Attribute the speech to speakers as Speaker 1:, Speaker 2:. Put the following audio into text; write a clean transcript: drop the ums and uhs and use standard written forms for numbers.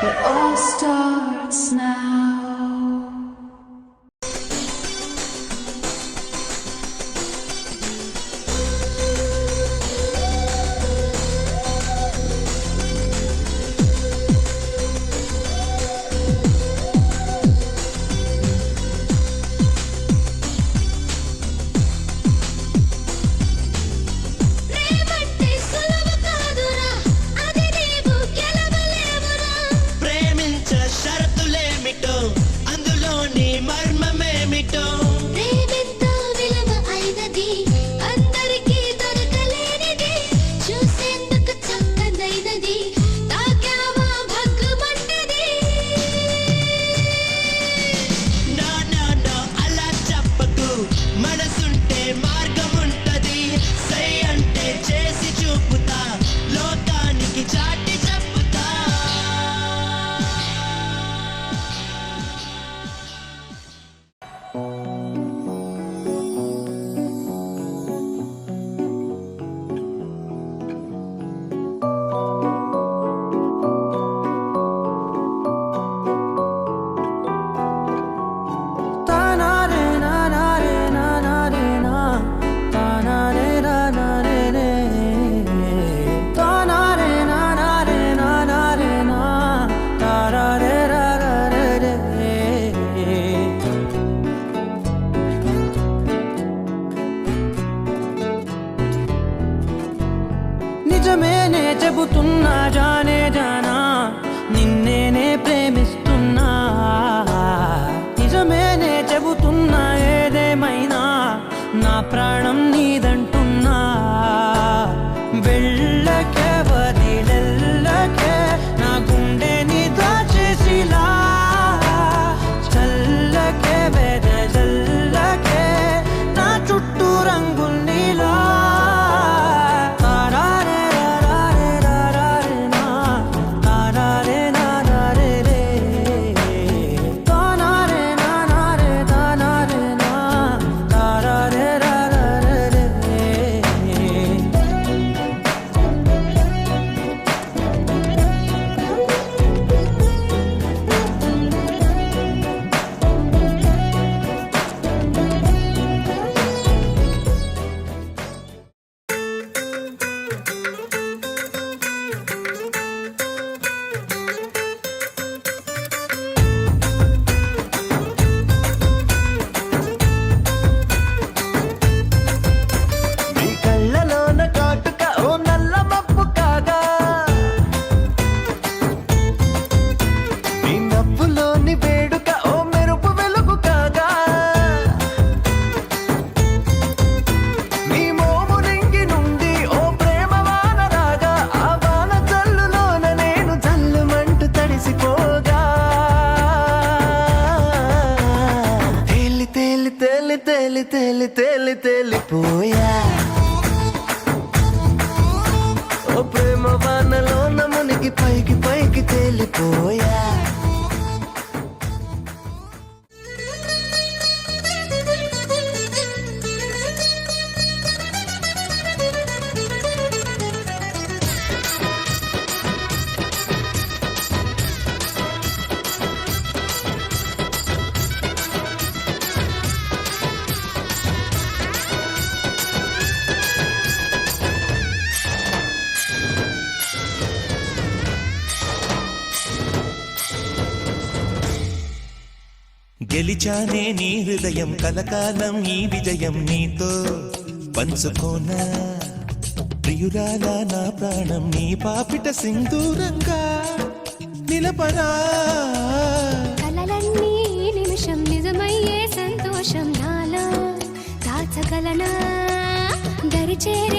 Speaker 1: It all starts now.
Speaker 2: నిజమేనే చెబుతున్నా జానే జానా నిన్నేనే ప్రేమిస్తున్నా నిజమేనే చెబుతున్నా ఏదేమైనా నా ప్రాణం నీదంటున్నా వెళ్ళకే వదిలెల్లకే నా గుండెని దాచేసిలా చల్లకే వెదజల్లకే నా చుట్టూ రంగుల్నిలా తేలిపోయా ఓ ప్రేమ వానలో నమునికి పైకి పైకి తేలిపోయా
Speaker 3: గెలిచానే నీ హృదయం కలకాలం ఈ విజయం నీతో పంచుకోనా ప్రియురాలా నా ప్రాణం నీ పాపిట సింధూరంగా నిలపరా
Speaker 4: కలలన్నీ నిమిషం నిజమయ్యే సంతోషం నాలో దాచగలనా దరిచేరి